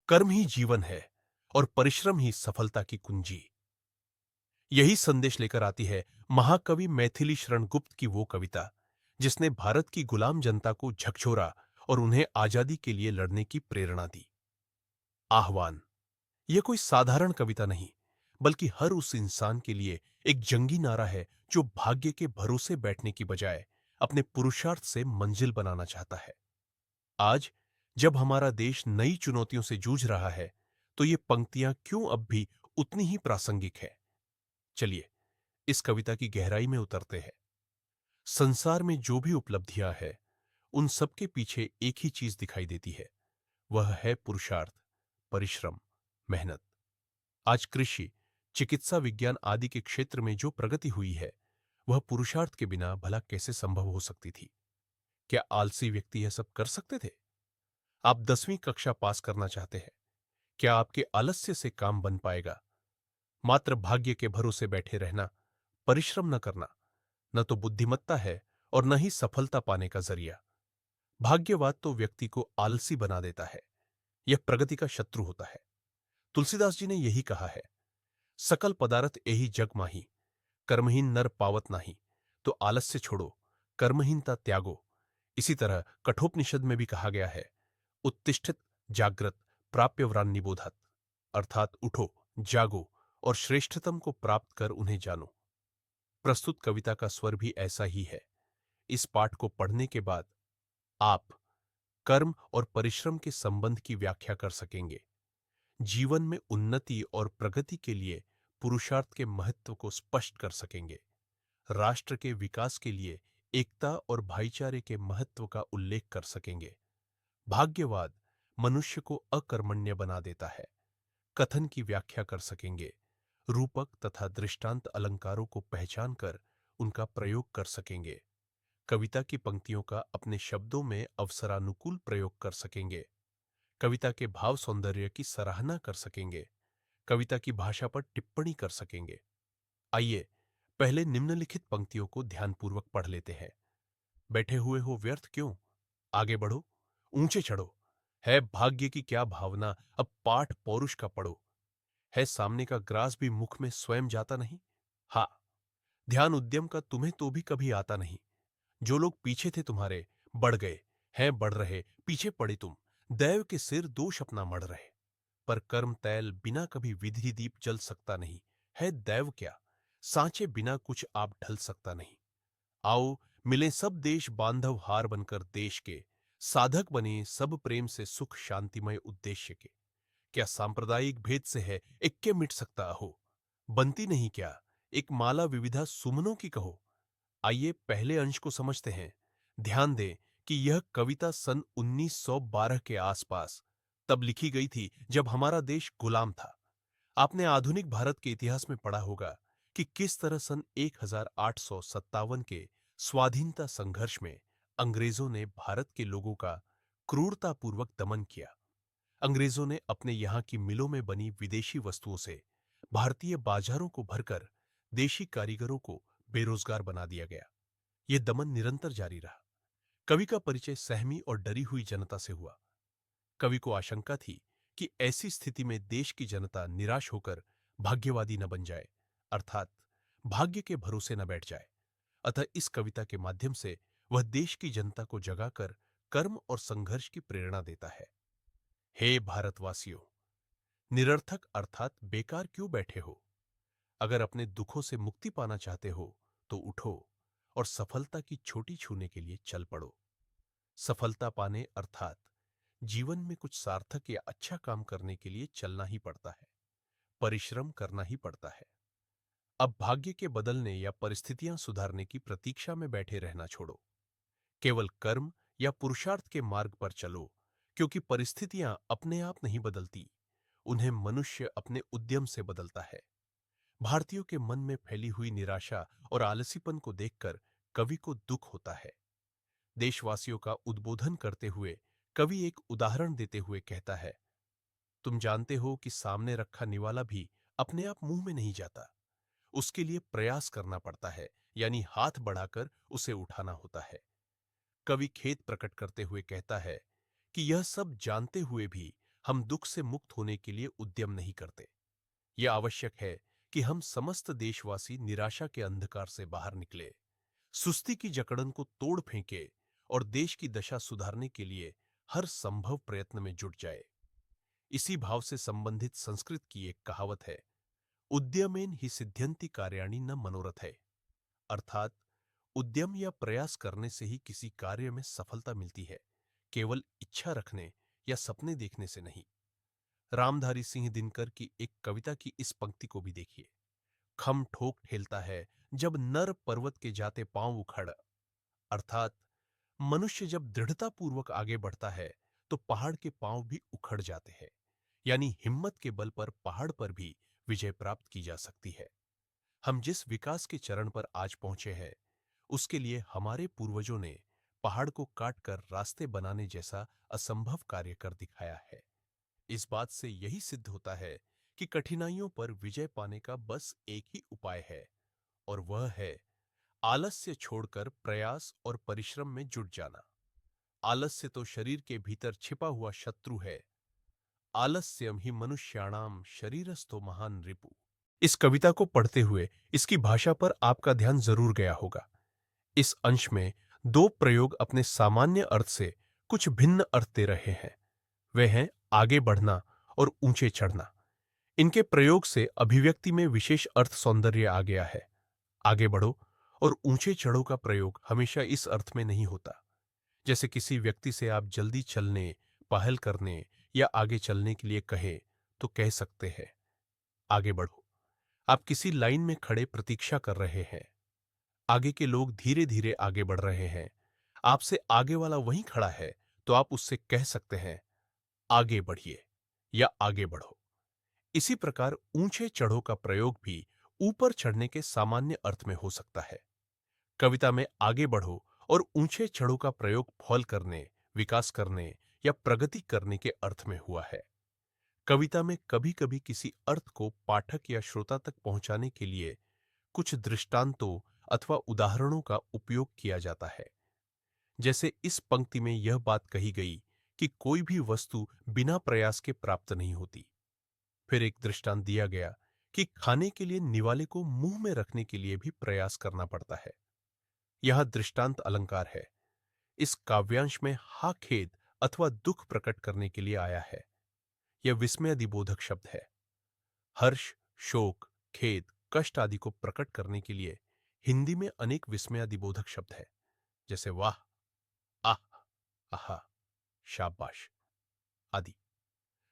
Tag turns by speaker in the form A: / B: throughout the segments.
A: कर्म ही जीवन है और परिश्रम ही सफलता की कुंजी। यही संदेश लेकर आती है महाकवि मैथिली शरण गुप्त की वो कविता जिसने भारत की गुलाम जनता को झकझोरा और उन्हें आजादी के लिए लड़ने की प्रेरणा दी। आह्वान। यह कोई साधारण कविता नहीं, बल्कि हर उस इंसान के लिए एक जंगी नारा है जो भाग्य के भरोसे बैठने की बजाय अपने पुरुषार्थ से मंजिल बनाना चाहता है। आज जब हमारा देश नई चुनौतियों से जूझ रहा है, तो ये पंक्तियां क्यों अब भी उतनी ही प्रासंगिक है? चलिए इस कविता की गहराई में उतरते हैं। संसार में जो भी उपलब्धियां हैं, उन सबके पीछे एक ही चीज दिखाई देती है। वह है पुरुषार्थ, परिश्रम, मेहनत। आज कृषि, चिकित्सा विज्ञान आदि के क्षेत्र में जो प्रगति हुई है, वह पुरुषार्थ के बिना भला कैसे संभव हो सकती थी? क्या आलसी व्यक्ति यह सब कर सकते थे? आप 10वीं कक्षा पास करना चाहते हैं, क्या आपके आलस्य से काम बन पाएगा? मात्र भाग्य के भरोसे बैठे रहना, परिश्रम न करना, न तो बुद्धिमत्ता है और न ही सफलता पाने का जरिया। भाग्यवाद तो व्यक्ति को आलसी बना देता है, यह प्रगति का शत्रु होता है। तुलसीदास जी ने यही कहा है, सकल पदार्थ एहि जग माही, कर्महीन नर पावत नाही, तो आलस्य छोड़ो, कर्महीनता त्यागो। इसी तरह कठोपनिषद में भी कहा गया है, उत्तिष्ठित जागृत प्राप्यवरान निबोधत, अर्थात उठो, जागो और श्रेष्ठतम को प्राप्त कर उन्हें जानो। प्रस्तुत कविता का स्वर भी ऐसा ही है। इस पाठ को पढ़ने के बाद आप कर्म और परिश्रम के संबंध की व्याख्या कर सकेंगे। जीवन में उन्नति और प्रगति के लिए पुरुषार्थ के महत्व को स्पष्ट कर सकेंगे। राष्ट्र के विकास के लिए एकता और भाईचारे के महत्व का उल्लेख कर सकेंगे। भाग्यवाद मनुष्य को अकर्मण्य बना देता है, कथन की व्याख्या कर सकेंगे। रूपक तथा दृष्टांत अलंकारों को पहचान कर उनका प्रयोग कर सकेंगे। कविता की पंक्तियों का अपने शब्दों में अवसरानुकूल प्रयोग कर सकेंगे। कविता के भाव सौंदर्य की सराहना कर सकेंगे। कविता की भाषा पर टिप्पणी कर सकेंगे। आइए पहले निम्नलिखित पंक्तियों को ध्यानपूर्वक पढ़ लेते हैं। बैठे हुए हो व्यर्थ क्यों? आगे बढ़ो, ऊंचे चढ़ो। है भाग्य की क्या भावना, अब पाठ पौरुष का पढ़ो। है सामने का ग्रास भी मुख में स्वयं जाता नहीं? हाँ, ध्यान उद्यम का तुम्हें तो भी कभी आता नहीं। जो लोग पीछे थे तुम्हारे बढ़ गए, हैं बढ़ रहे, पीछे पड़े तुम, दैव के सिर दोष अपना मढ़ रहे। पर कर्म तैल बिना कभी विधि दीप जल सकता नहीं। है दैव क्या, सांचे बिना कुछ आप ढल सकता नहीं। आओ मिले सब देश बांधव हार बनकर देश के, साधक बने सब प्रेम से सुख शांतिमय उद्देश्य के। क्या सांप्रदायिक भेद से है इक्के मिट सकता अहो, बनती नहीं क्या एक माला विविधा सुमनों की कहो। आइए पहले अंश को समझते हैं। ध्यान दें कि यह कविता सन 1912 के आसपास तब लिखी गई थी जब हमारा देश गुलाम था। आपने आधुनिक भारत के इतिहास में पढ़ा होगा कि किस तरह सन 1857 के स्वाधीनता संघर्ष में अंग्रेजों ने भारत के लोगों का क्रूरतापूर्वक दमन किया। अंग्रेजों ने अपने यहां की मिलों में बनी विदेशी वस्तुओं से भारतीय बाजारों को भरकर देशी कारीगरों को बेरोजगार बना दिया गया। यह दमन निरंतर जारी रहा। कवि का परिचय सहमी और डरी हुई जनता से हुआ। कवि को आशंका थी कि ऐसी स्थिति में देश की जनता निराश होकर भाग्यवादी न बन जाए, अर्थात भाग्य के भरोसे न बैठ जाए। अतः इस कविता के माध्यम से वह देश की जनता को जगाकर कर्म और संघर्ष की प्रेरणा देता है। हे भारतवासियों, निरर्थक अर्थात बेकार क्यों बैठे हो? अगर अपने दुखों से मुक्ति पाना चाहते हो तो उठो और सफलता की छोटी छूने के लिए चल पड़ो। सफलता पाने अर्थात जीवन में कुछ सार्थक या अच्छा काम करने के लिए चलना ही पड़ता है, परिश्रम करना ही पड़ता है। अब भाग्य के बदलने या परिस्थितियां सुधारने की प्रतीक्षा में बैठे रहना छोड़ो। केवल कर्म या पुरुषार्थ के मार्ग पर चलो, क्योंकि परिस्थितियां अपने आप नहीं बदलती, उन्हें मनुष्य अपने उद्यम से बदलता है। भारतीयों के मन में फैली हुई निराशा और आलसीपन को देखकर कवि को दुख होता है। देशवासियों का उद्बोधन करते हुए कवि एक उदाहरण देते हुए कहता है, तुम जानते हो कि सामने रखा निवाला भी अपने आप मुंह में नहीं जाता, उसके लिए प्रयास करना पड़ता है, यानी हाथ बढ़ाकर उसे उठाना होता है। कवि खेद प्रकट करते हुए कहता है कि यह सब जानते हुए भी हम दुख से मुक्त होने के लिए उद्यम नहीं करते। यह आवश्यक है कि हम समस्त देशवासी निराशा के अंधकार से बाहर निकले, सुस्ती की जकड़न को तोड़ फेंके और देश की दशा सुधारने के लिए हर संभव प्रयत्न में जुट जाए। इसी भाव से संबंधित संस्कृत की एक कहावत है, उद्यमेन ही सिद्ध्यन्ति कार्याणि न मनोरथ है। अर्थात उद्यम या प्रयास करने से ही किसी कार्य में सफलता मिलती है, केवल इच्छा रखने या सपने देखने से नहीं। रामधारी सिंह दिनकर की एक कविता की इस पंक्ति को भी देखिए, खम ठोक ठेलता है जब नर पर्वत के जाते पांव उखड़। अर्थात मनुष्य जब दृढ़तापूर्वक आगे बढ़ता है तो पहाड़ के पांव भी उखड़ जाते हैं। यानी हिम्मत के बल पर पहाड़ पर भी विजय प्राप्त की जा सकती है। हम जिस विकास के चरण पर आज पहुंचे हैं, उसके लिए हमारे पूर्वजों ने पहाड़ को काटकर रास्ते बनाने जैसा असंभव कार्य कर दिखाया है। इस बात से यही सिद्ध होता है कि कठिनाइयों पर विजय पाने का बस एक ही उपाय है, और वह है आलस्य छोड़कर प्रयास और परिश्रम में जुट जाना। आलस्य तो शरीर के भीतर छिपा हुआ शत्रु है। आलस्यम ही मनुष्याणाम शरीरस्थो महान रिपु। इस कविता को पढ़ते हुए इसकी भाषा पर आपका ध्यान जरूर गया होगा। इस अंश में दो प्रयोग अपने सामान्य अर्थ से कुछ भिन्न अर्थ दे रहे हैं। वे हैं आगे बढ़ना और ऊंचे चढ़ना। इनके प्रयोग से अभिव्यक्ति में विशेष अर्थ सौंदर्य आ गया है। आगे बढ़ो और ऊंचे चढ़ो का प्रयोग हमेशा इस अर्थ में नहीं होता। जैसे किसी व्यक्ति से आप जल्दी चलने, पहल करने या आगे चलने के लिए कहें तो कह सकते हैं, आगे बढ़ो। आप किसी लाइन में खड़े प्रतीक्षा कर रहे हैं, आगे के लोग धीरे धीरे आगे बढ़ रहे हैं, आपसे आगे वाला वहीं खड़ा है तो आप उससे कह सकते हैं, आगे बढ़िए या आगे बढ़ो। इसी प्रकार ऊंचे चढ़ो का प्रयोग भी ऊपर चढ़ने के सामान्य अर्थ में हो सकता है। कविता में आगे बढ़ो और ऊंचे चढ़ो का प्रयोग फॉल करने, विकास करने या प्रगति करने के अर्थ में हुआ है। कविता में कभी कभी किसी अर्थ को पाठक या श्रोता तक पहुंचाने के लिए कुछ दृष्टांतों अथवा उदाहरणों का उपयोग किया जाता है। जैसे इस पंक्ति में यह बात कही गई कि कोई भी वस्तु बिना प्रयास के प्राप्त नहीं होती। फिर एक दृष्टांत दिया गया कि खाने के लिए निवाले को मुंह में रखने के लिए भी प्रयास करना पड़ता है। यह दृष्टांत अलंकार है। इस काव्यांश में हा खेद अथवा दुख प्रकट करने के लिए आया है। यह विस्मयादिबोधक शब्द है। हर्ष, शोक, खेद, कष्ट आदि को प्रकट करने के लिए हिंदी में अनेक विस्मयादिबोधक शब्द है, जैसे वाह, आह, आहा, शाबाश आदि।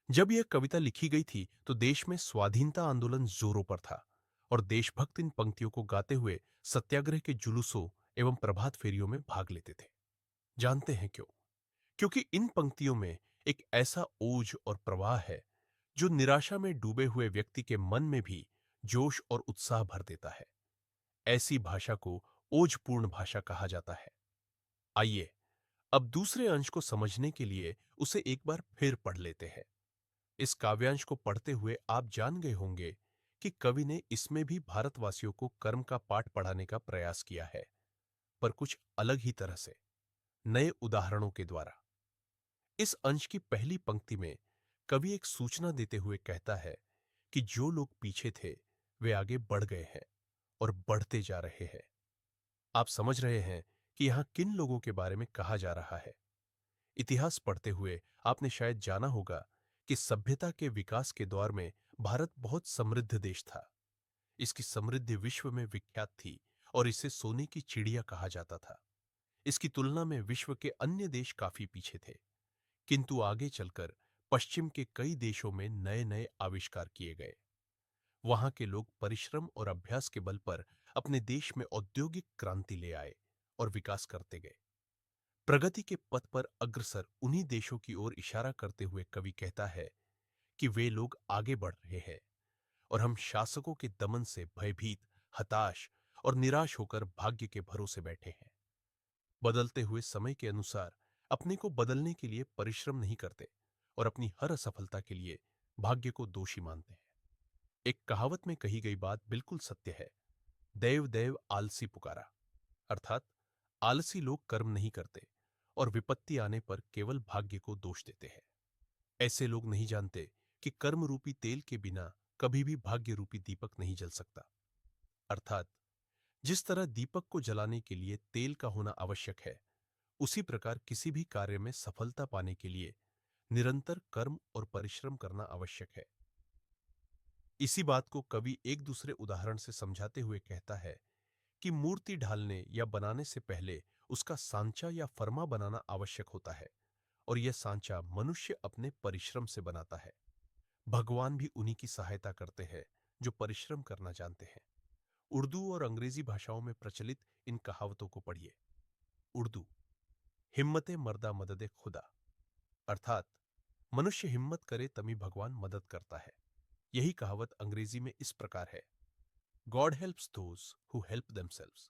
A: जब यह कविता लिखी गई थी तो देश में स्वाधीनता आंदोलन जोरों पर था और देशभक्त इन पंक्तियों को गाते हुए सत्याग्रह के जुलूसों एवं प्रभात फेरियों में भाग लेते थे। जानते हैं क्यों? क्योंकि इन पंक्तियों में एक ऐसा ओज और प्रवाह है जो निराशा में डूबे हुए व्यक्ति के मन में भी जोश और उत्साह भर देता है। ऐसी भाषा को ओजपूर्ण भाषा कहा जाता है। आइए अब दूसरे अंश को समझने के लिए उसे एक बार फिर पढ़ लेते हैं। इस काव्यांश को पढ़ते हुए आप जान गए होंगे कि कवि ने इसमें भी भारतवासियों को कर्म का पाठ पढ़ाने का प्रयास किया है, पर कुछ अलग ही तरह से, नए उदाहरणों के द्वारा। इस अंश की पहली पंक्ति में कवि एक सूचना देते हुए कहता है कि जो लोग पीछे थे वे आगे बढ़ गए हैं और बढ़ते जा रहे हैं। आप समझ रहे हैं कि यहां किन लोगों के बारे में कहा जा रहा है। इतिहास पढ़ते हुए आपने शायद जाना होगा कि सभ्यता के विकास के दौर में भारत बहुत समृद्ध देश था। इसकी समृद्धि विश्व में विख्यात थी और इसे सोने की चिड़िया कहा जाता था। इसकी तुलना में विश्व के अन्य देश काफी पीछे थे, किंतु आगे चलकर पश्चिम के कई देशों में नए नए आविष्कार किए गए। वहां के लोग परिश्रम और अभ्यास के बल पर अपने देश में औद्योगिक क्रांति ले आए और विकास करते गए। प्रगति के पथ पर अग्रसर उन्हीं देशों की ओर इशारा करते हुए कवि कहता है कि वे लोग आगे बढ़ रहे हैं और हम शासकों के दमन से भयभीत, हताश और निराश होकर भाग्य के भरोसे बैठे हैं। बदलते हुए समय के अनुसार अपने को बदलने के लिए परिश्रम नहीं करते और अपनी हर असफलता के लिए भाग्य को दोषी मानते हैं। एक कहावत में कही गई बात बिल्कुल सत्य है, दैव दैव आलसी पुकारा। अर्थात आलसी लोग कर्म नहीं करते और विपत्ति आने पर केवल भाग्य को दोष देते हैं। ऐसे लोग नहीं जानते कि कर्म रूपी तेल के बिना कभी भी भाग्य रूपी दीपक नहीं जल सकता। अर्थात जिस तरह दीपक को जलाने के लिए तेल का होना आवश्यक है, उसी प्रकार किसी भी कार्य में सफलता पाने के लिए निरंतर कर्म और परिश्रम करना आवश्यक है। इसी बात को कवि एक दूसरे उदाहरण से समझाते हुए कहता है कि मूर्ति ढालने या बनाने से पहले उसका सांचा या फर्मा बनाना आवश्यक होता है, और यह सांचा मनुष्य अपने परिश्रम से बनाता है। भगवान भी उन्हीं की सहायता करते हैं जो परिश्रम करना जानते हैं। उर्दू और अंग्रेजी भाषाओं में प्रचलित इन कहावतों को पढ़िए। उर्दू, हिम्मते मर्दा मददे खुदा, अर्थात मनुष्य हिम्मत करे तभी भगवान मदद करता है। यही कहावत अंग्रेजी में इस प्रकार है, God helps those who help themselves.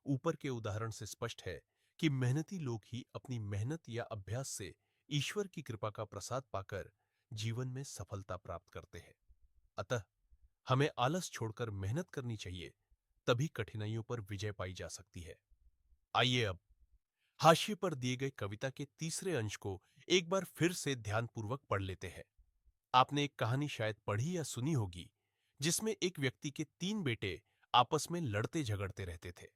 A: ऊपर के उदाहरण से स्पष्ट है कि मेहनती लोग ही अपनी मेहनत या अभ्यास से ईश्वर की कृपा का प्रसाद पाकर जीवन में सफलता प्राप्त करते हैं। अतः हमें आलस छोड़कर मेहनत करनी चाहिए, तभी कठिनाइयों पर विजय पाई जा सकती है। आइए अब हाशिए पर दिए गए कविता के तीसरे अंश को एक बार फिर से ध्यानपूर्वक पढ़ लेते हैं। आपने एक कहानी शायद पढ़ी या सुनी होगी, जिसमें एक व्यक्ति के 3 बेटे आपस में लड़ते झगड़ते रहते थे।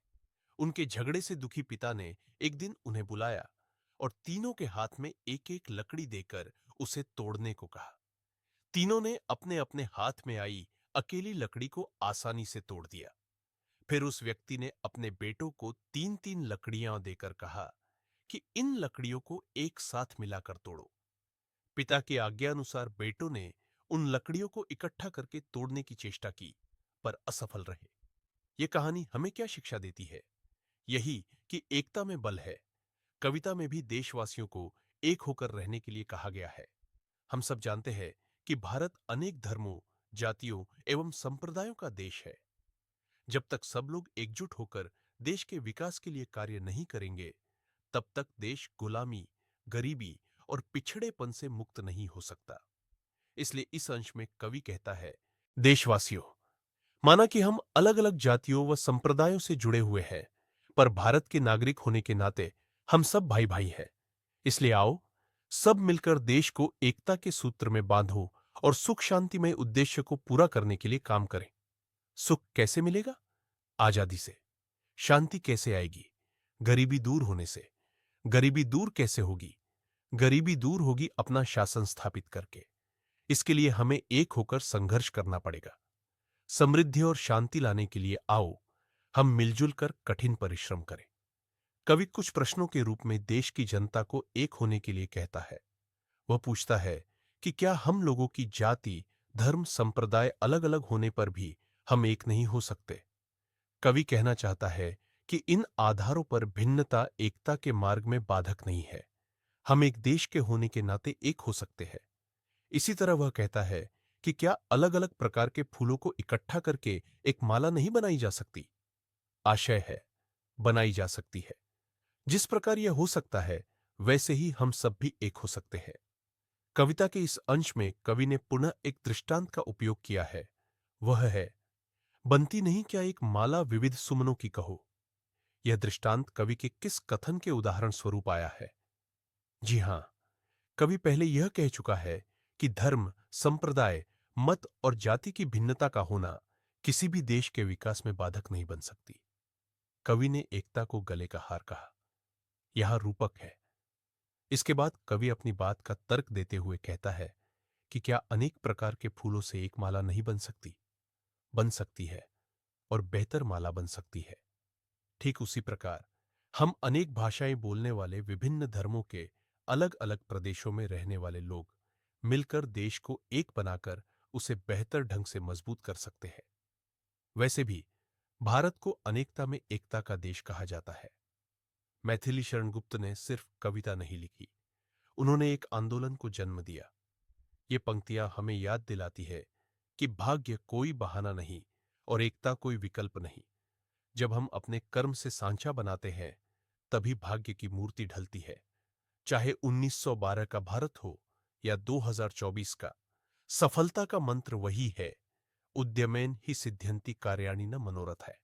A: उनके झगड़े से दुखी पिता ने एक दिन उन्हें बुलाया और तीनों के हाथ में एक एक लकड़ी देकर उसे तोड़ने को कहा। तीनों ने अपने अपने हाथ में आई अकेली लकड़ी को आसानी से तोड़ दिया। फिर उस व्यक्ति ने अपने बेटों को 3-3 लकड़ियां देकर कहा कि इन लकड़ियों को एक साथ मिलाकर तोड़ो। पिता की आज्ञा अनुसार बेटों ने उन लकड़ियों को इकट्ठा करके तोड़ने की चेष्टा की, पर असफल रहे। यह कहानी हमें क्या शिक्षा देती है? यही कि एकता में बल है। कविता में भी देशवासियों को एक होकर रहने के लिए कहा गया है। हम सब जानते हैं कि भारत अनेक धर्मों, जातियों एवं संप्रदायों का देश है। जब तक सब लोग एकजुट होकर देश के विकास के लिए कार्य नहीं करेंगे, तब तक देश गुलामी, गरीबी और पिछड़ेपन से मुक्त नहीं हो सकता। इसलिए इस अंश में कवि कहता है, देशवासियों, माना कि हम अलग अलग जातियों व संप्रदायों से जुड़े हुए हैं, पर भारत के नागरिक होने के नाते हम सब भाई भाई हैं। इसलिए आओ, सब मिलकर देश को एकता के सूत्र में बांधो और सुख शांतिमय उद्देश्य को पूरा करने के लिए काम करें। सुख कैसे मिलेगा? आजादी से। शांति कैसे आएगी? गरीबी दूर होने से। गरीबी दूर कैसे होगी? गरीबी दूर होगी अपना शासन स्थापित करके। इसके लिए हमें एक होकर संघर्ष करना पड़ेगा। समृद्धि और शांति लाने के लिए आओ, हम मिलजुल कर कठिन परिश्रम करें। कवि कुछ प्रश्नों के रूप में देश की जनता को एक होने के लिए कहता है। वह पूछता है कि क्या हम लोगों की जाति, धर्म, संप्रदाय अलग अलग होने पर भी हम एक नहीं हो सकते? कवि कहना चाहता है कि इन आधारों पर भिन्नता एकता के मार्ग में बाधक नहीं है। हम एक देश के होने के नाते एक हो सकते हैं। इसी तरह वह कहता है कि क्या अलग अलग प्रकार के फूलों को इकट्ठा करके एक माला नहीं बनाई जा सकती? आशय है, बनाई जा सकती है। जिस प्रकार यह हो सकता है, वैसे ही हम सब भी एक हो सकते हैं। कविता के इस अंश में कवि ने पुनः एक दृष्टांत का उपयोग किया है। वह है, बनती नहीं क्या एक माला विविध सुमनों की कहो। यह दृष्टांत कवि के किस कथन के उदाहरण स्वरूप आया है? जी हां, कवि पहले यह कह चुका है कि धर्म, संप्रदाय, मत और जाति की भिन्नता का होना किसी भी देश के विकास में बाधक नहीं बन सकती। कवि ने एकता को गले का हार कहा। यह रूपक है। इसके बाद कवि अपनी बात का तर्क देते हुए कहता है कि क्या अनेक प्रकार के फूलों से एक माला नहीं बन सकती? बन सकती है, और बेहतर माला बन सकती है। ठीक उसी प्रकार हम अनेक भाषाएं बोलने वाले विभिन्न धर्मों के अलग अलग प्रदेशों में रहने वाले लोग मिलकर देश को एक बनाकर उसे बेहतर ढंग से मजबूत कर सकते हैं। वैसे भी भारत को अनेकता में एकता का देश कहा जाता है। मैथिली शरण गुप्त ने सिर्फ कविता नहीं लिखी, उन्होंने एक आंदोलन को जन्म दिया। ये पंक्तियां हमें याद दिलाती है कि भाग्य कोई बहाना नहीं और एकता कोई विकल्प नहीं। जब हम अपने कर्म से सांचा बनाते हैं, तभी भाग्य की मूर्ति ढलती है। चाहे 1912 का भारत हो या 2024 का, सफलता का मंत्र वही है, उद्यमेन ही सिद्ध्यन्ति कार्याणि न मनोरथ है।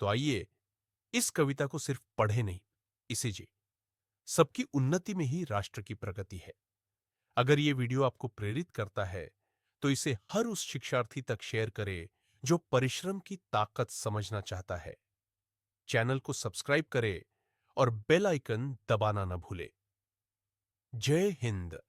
A: तो आइए इस कविता को सिर्फ पढ़े नहीं, इसे जी। सबकी उन्नति में ही राष्ट्र की प्रगति है। अगर ये वीडियो आपको प्रेरित करता है तो इसे हर उस शिक्षार्थी तक शेयर करें जो परिश्रम की ताकत समझना चाहता है। चैनल को सब्सक्राइब करें और बेल आइकन दबाना न भूलें। जय हिंद।